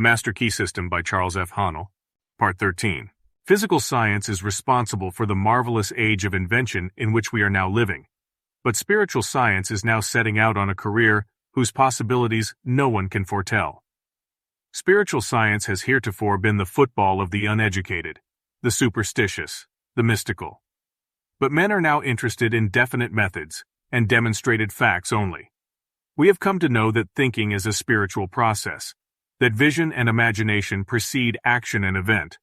The Master Key System by Charles F. Haanel. Part 13. Physical science is responsible for the marvelous age of invention in which we are now living, but spiritual science is now setting out on a career whose possibilities no one can foretell. Spiritual science has heretofore been the football of the uneducated, the superstitious, the mystical. But men are now interested in definite methods and demonstrated facts only. We have come to know that thinking is a spiritual process, that vision and imagination precede action and event,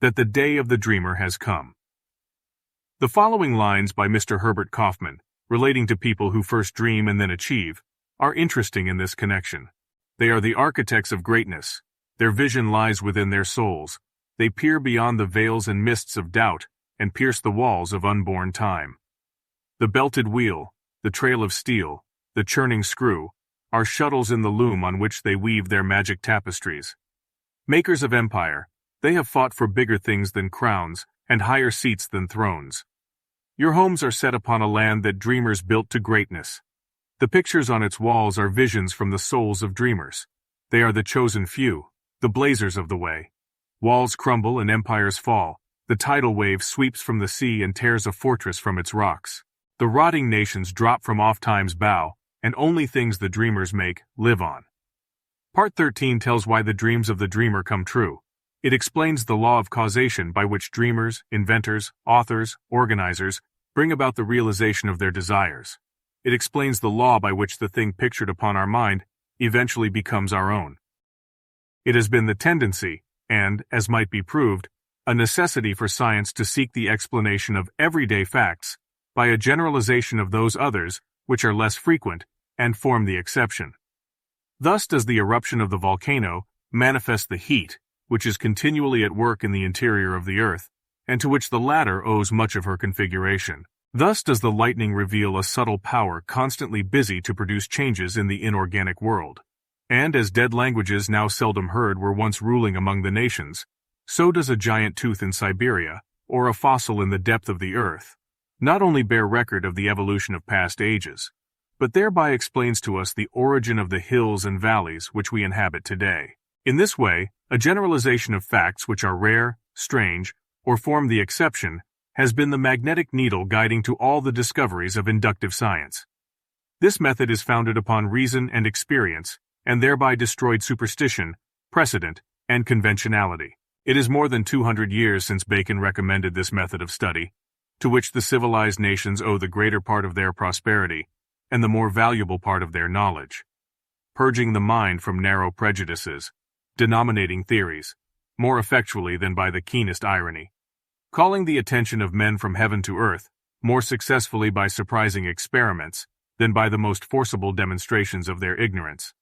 that the day of the dreamer has come. The following lines by Mr. Herbert Kaufman, relating to people who first dream and then achieve, are interesting in this connection. They are the architects of greatness. Their vision lies within their souls. They peer beyond the veils and mists of doubt and pierce the walls of unborn time. The belted wheel, the trail of steel, the churning screw, are shuttles in the loom on which they weave their magic tapestries. Makers of empire, they have fought for bigger things than crowns and higher seats than thrones. Your homes are set upon a land that dreamers built to greatness. The pictures on its walls are visions from the souls of dreamers. They are the chosen few, the blazers of the way. Walls crumble and empires fall. The tidal wave sweeps from the sea and tears a fortress from its rocks. The rotting nations drop from off time's bow, and only things the dreamers make live on. Part 13 tells why the dreams of the dreamer come true. It explains the law of causation by which dreamers, inventors, authors, organizers bring about the realization of their desires. It explains the law by which the thing pictured upon our mind eventually becomes our own. It has been the tendency, and, as might be proved, a necessity for science to seek the explanation of everyday facts by a generalization of those others which are less frequent and form the exception. Thus does the eruption of the volcano manifest the heat which is continually at work in the interior of the earth, and to which the latter owes much of her configuration. Thus does the lightning reveal a subtle power constantly busy to produce changes in the inorganic world. And as dead languages now seldom heard were once ruling among the nations, so does a giant tooth in Siberia, or a fossil in the depth of the earth, not only bear record of the evolution of past ages, but thereby explains to us the origin of the hills and valleys which we inhabit today. In this way, a generalization of facts which are rare, strange, or form the exception has been the magnetic needle guiding to all the discoveries of inductive science. This method is founded upon reason and experience, and thereby destroyed superstition, precedent, and conventionality. It is more than 200 years since Bacon recommended this method of study, to which the civilized nations owe the greater part of their prosperity and the more valuable part of their knowledge. Purging the mind from narrow prejudices, denominating theories, more effectually than by the keenest irony. Calling the attention of men from heaven to earth, more successfully by surprising experiments than by the most forcible demonstrations of their ignorance.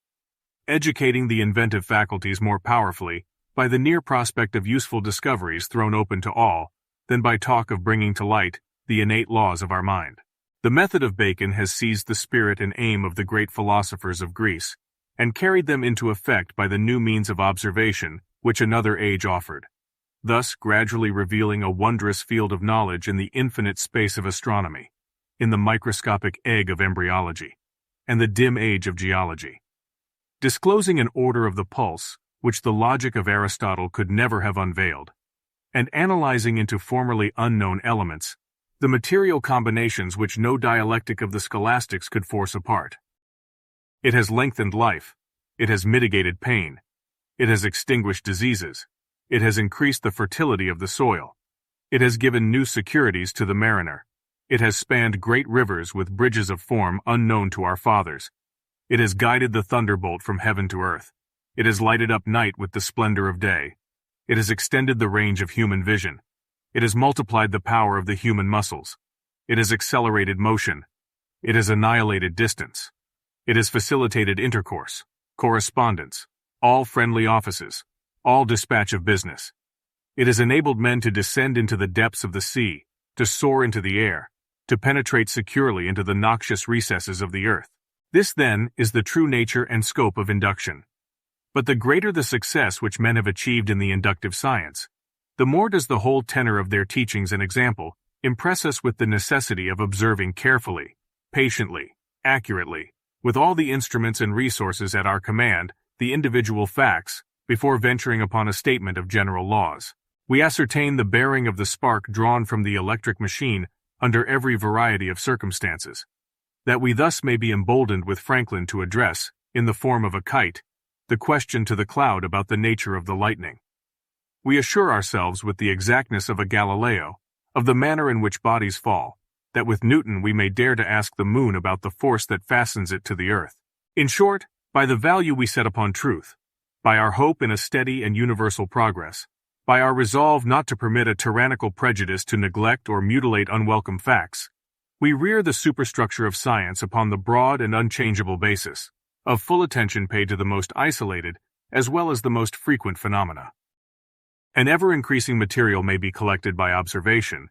Educating the inventive faculties more powerfully by the near prospect of useful discoveries thrown open to all than by talk of bringing to light the innate laws of our mind. The method of Bacon has seized the spirit and aim of the great philosophers of Greece, and carried them into effect by the new means of observation which another age offered, thus gradually revealing a wondrous field of knowledge in the infinite space of astronomy, in the microscopic egg of embryology, and the dim age of geology. Disclosing an order of the pulse which the logic of Aristotle could never have unveiled, and analyzing into formerly unknown elements the material combinations which no dialectic of the scholastics could force apart. It has lengthened life. It has mitigated pain. It has extinguished diseases. It has increased the fertility of the soil. It has given new securities to the mariner. It has spanned great rivers with bridges of form unknown to our fathers. It has guided the thunderbolt from heaven to earth. It has lighted up night with the splendor of day. It has extended the range of human vision. It has multiplied the power of the human muscles. It has accelerated motion. It has annihilated distance. It has facilitated intercourse, correspondence, all friendly offices, all dispatch of business. It has enabled men to descend into the depths of the sea, to soar into the air, to penetrate securely into the noxious recesses of the earth. This, then, is the true nature and scope of induction. But the greater the success which men have achieved in the inductive science, the more does the whole tenor of their teachings and example impress us with the necessity of observing carefully, patiently, accurately, with all the instruments and resources at our command, the individual facts, before venturing upon a statement of general laws. We ascertain the bearing of the spark drawn from the electric machine under every variety of circumstances, that we thus may be emboldened with Franklin to address, in the form of a kite, the question to the cloud about the nature of the lightning. We assure ourselves with the exactness of a Galileo, of the manner in which bodies fall, that with Newton we may dare to ask the moon about the force that fastens it to the earth. In short, by the value we set upon truth, by our hope in a steady and universal progress, by our resolve not to permit a tyrannical prejudice to neglect or mutilate unwelcome facts, we rear the superstructure of science upon the broad and unchangeable basis of full attention paid to the most isolated as well as the most frequent phenomena. An ever-increasing material may be collected by observation,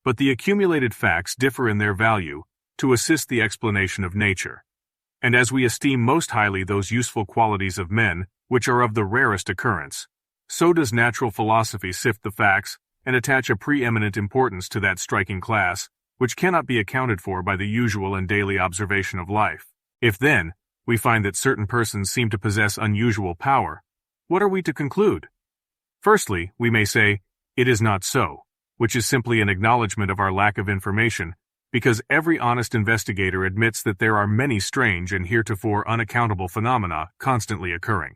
but the accumulated facts differ in their value to assist the explanation of nature. And as we esteem most highly those useful qualities of men which are of the rarest occurrence, so does natural philosophy sift the facts and attach a preeminent importance to that striking class which cannot be accounted for by the usual and daily observation of life. If then, we find that certain persons seem to possess unusual power, what are we to conclude? Firstly, we may say, it is not so, which is simply an acknowledgement of our lack of information, because every honest investigator admits that there are many strange and heretofore unaccountable phenomena constantly occurring.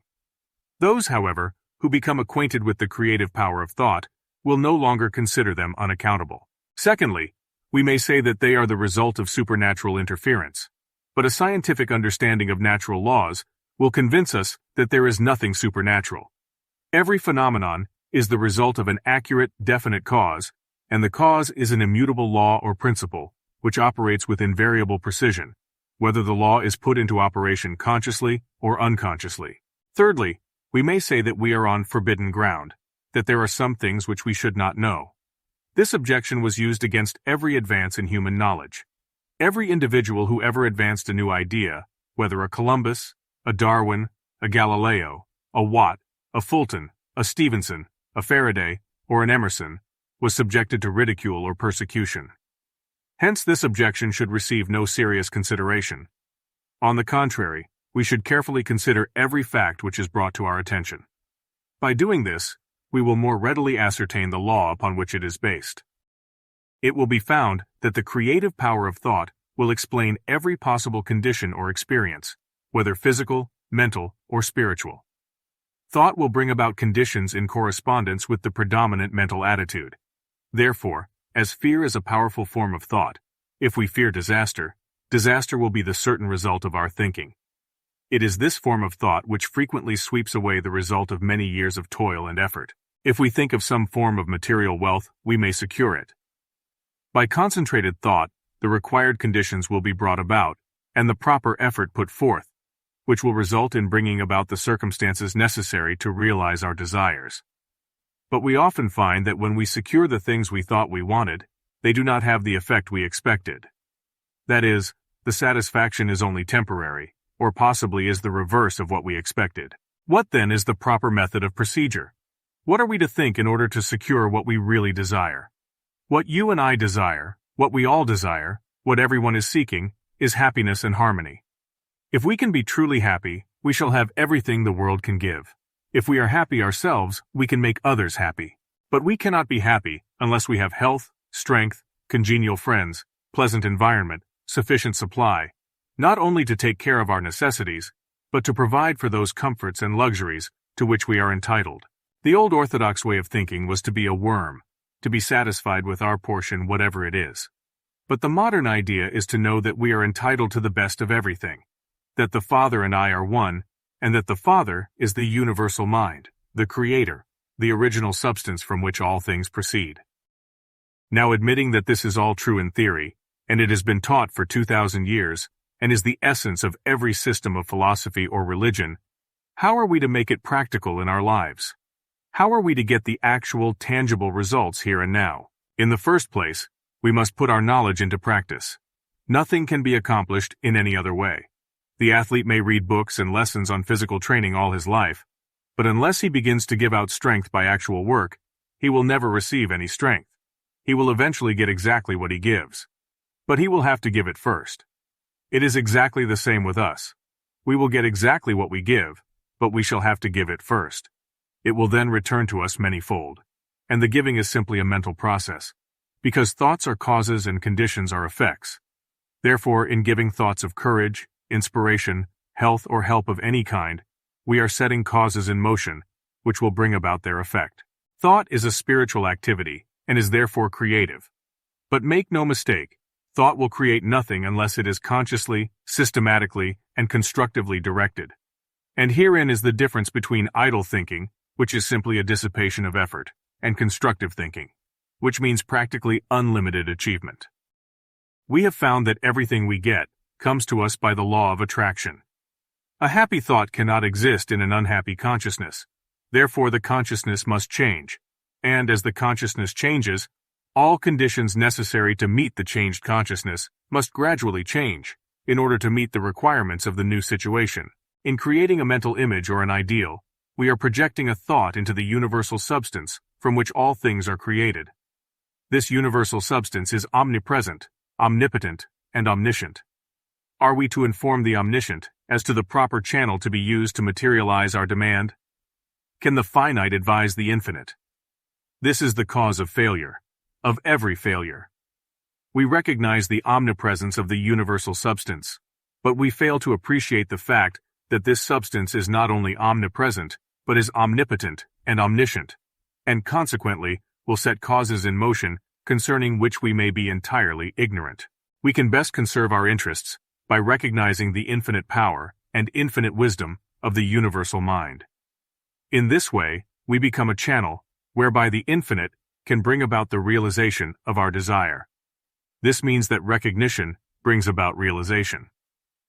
Those, however, who become acquainted with the creative power of thought will no longer consider them unaccountable. Secondly, we may say that they are the result of supernatural interference, but a scientific understanding of natural laws will convince us that there is nothing supernatural. Every phenomenon is the result of an accurate, definite cause, and the cause is an immutable law or principle, which operates with invariable precision, whether the law is put into operation consciously or unconsciously. Thirdly, we may say that we are on forbidden ground, that there are some things which we should not know. This objection was used against every advance in human knowledge. Every individual who ever advanced a new idea, whether a Columbus, a Darwin, a Galileo, a Watt, a Fulton, a Stevenson, a Faraday, or an Emerson, was subjected to ridicule or persecution. Hence this objection should receive no serious consideration. On the contrary, we should carefully consider every fact which is brought to our attention. By doing this, we will more readily ascertain the law upon which it is based. It will be found that the creative power of thought will explain every possible condition or experience, whether physical, mental, or spiritual. Thought will bring about conditions in correspondence with the predominant mental attitude. Therefore, as fear is a powerful form of thought, if we fear disaster, disaster will be the certain result of our thinking. It is this form of thought which frequently sweeps away the result of many years of toil and effort. If we think of some form of material wealth, we may secure it. By concentrated thought, the required conditions will be brought about, and the proper effort put forth, which will result in bringing about the circumstances necessary to realize our desires. But we often find that when we secure the things we thought we wanted, they do not have the effect we expected. That is, the satisfaction is only temporary, or possibly is the reverse of what we expected. What then is the proper method of procedure? What are we to think in order to secure what we really desire? What you and I desire, what we all desire, what everyone is seeking, is happiness and harmony. If we can be truly happy, we shall have everything the world can give. If we are happy ourselves, we can make others happy. But we cannot be happy unless we have health, strength, congenial friends, pleasant environment, sufficient supply, not only to take care of our necessities, but to provide for those comforts and luxuries to which we are entitled. The old orthodox way of thinking was to be a worm, to be satisfied with our portion whatever it is. But the modern idea is to know that we are entitled to the best of everything, that the Father and I are one, and that the Father is the universal mind, the Creator, the original substance from which all things proceed. Now, admitting that this is all true in theory, and it has been taught for 2,000 years, and is the essence of every system of philosophy or religion, how are we to make it practical in our lives? How are we to get the actual, tangible results here and now? In the first place, we must put our knowledge into practice. Nothing can be accomplished in any other way. The athlete may read books and lessons on physical training all his life, but unless he begins to give out strength by actual work, he will never receive any strength. He will eventually get exactly what he gives. But he will have to give it first. It is exactly the same with us. We will get exactly what we give, but we shall have to give it first. It will then return to us many-fold. And the giving is simply a mental process, because thoughts are causes and conditions are effects. Therefore, in giving thoughts of courage, inspiration, health, or help of any kind, we are setting causes in motion, which will bring about their effect. Thought is a spiritual activity, and is therefore creative. But make no mistake, thought will create nothing unless it is consciously, systematically, and constructively directed. And herein is the difference between idle thinking, which is simply a dissipation of effort, and constructive thinking, which means practically unlimited achievement. We have found that everything we get comes to us by the law of attraction. A happy thought cannot exist in an unhappy consciousness. Therefore, the consciousness must change, and as the consciousness changes, all conditions necessary to meet the changed consciousness must gradually change in order to meet the requirements of the new situation. In creating a mental image or an ideal, we are projecting a thought into the universal substance from which all things are created. This universal substance is omnipresent, omnipotent, and omniscient. Are we to inform the omniscient as to the proper channel to be used to materialize our demand? Can the finite advise the infinite? This is the cause of failure, of every failure. We recognize the omnipresence of the universal substance, but we fail to appreciate the fact that this substance is not only omnipresent, but is omnipotent and omniscient, and consequently will set causes in motion concerning which we may be entirely ignorant. We can best conserve our interests by recognizing the infinite power and infinite wisdom of the universal mind. In this way, we become a channel whereby the infinite can bring about the realization of our desire. This means that recognition brings about realization.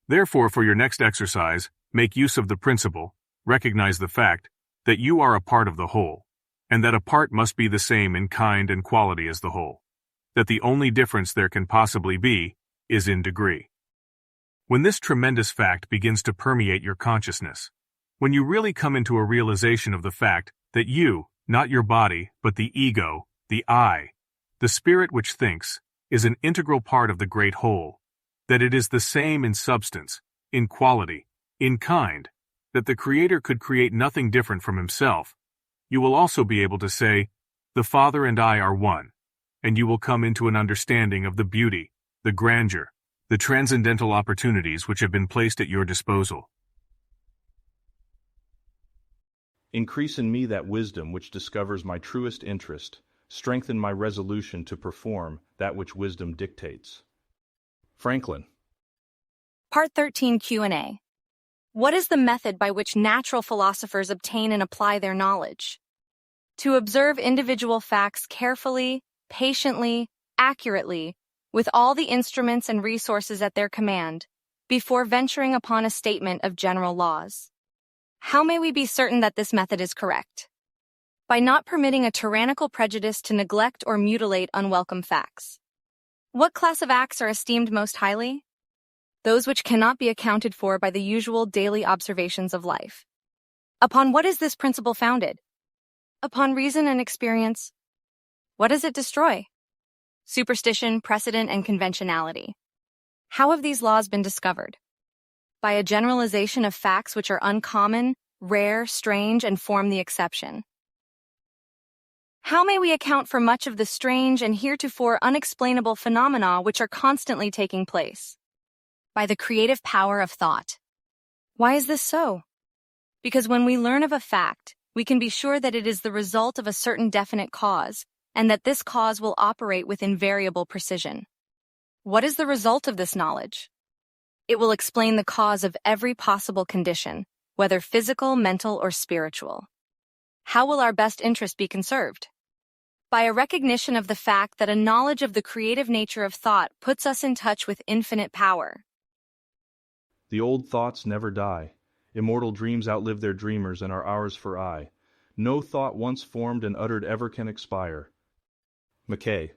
Therefore, for your next exercise, make use of the principle, recognize the fact that you are a part of the whole, and that a part must be the same in kind and quality as the whole, that the only difference there can possibly be is in degree. When this tremendous fact begins to permeate your consciousness, when you really come into a realization of the fact that you, not your body, but the ego, the I, the spirit which thinks, is an integral part of the great whole, that it is the same in substance, in quality, in kind, that the Creator could create nothing different from Himself, you will also be able to say, "The Father and I are one," and you will come into an understanding of the beauty, the grandeur, the transcendental opportunities which have been placed at your disposal. Increase in me that wisdom which discovers my truest interest, strengthen my resolution to perform that which wisdom dictates. Franklin. Part 13 Q&A. What is the method by which natural philosophers obtain and apply their knowledge? To observe individual facts carefully, patiently, accurately, with all the instruments and resources at their command, before venturing upon a statement of general laws. How may we be certain that this method is correct? By not permitting a tyrannical prejudice to neglect or mutilate unwelcome facts. What class of acts are esteemed most highly? Those which cannot be accounted for by the usual daily observations of life. Upon what is this principle founded? Upon reason and experience. What does it destroy? Superstition, precedent, and conventionality. How have these laws been discovered? By a generalization of facts which are uncommon, rare, strange, and form the exception. How may we account for much of the strange and heretofore unexplainable phenomena which are constantly taking place? By the creative power of thought. Why is this so? Because when we learn of a fact, we can be sure that it is the result of a certain definite cause, and that this cause will operate with invariable precision. What is the result of this knowledge? It will explain the cause of every possible condition, whether physical, mental, or spiritual. How will our best interest be conserved? By a recognition of the fact that a knowledge of the creative nature of thought puts us in touch with infinite power. The old thoughts never die. Immortal dreams outlive their dreamers and are ours for aye. No thought once formed and uttered ever can expire. Mackay.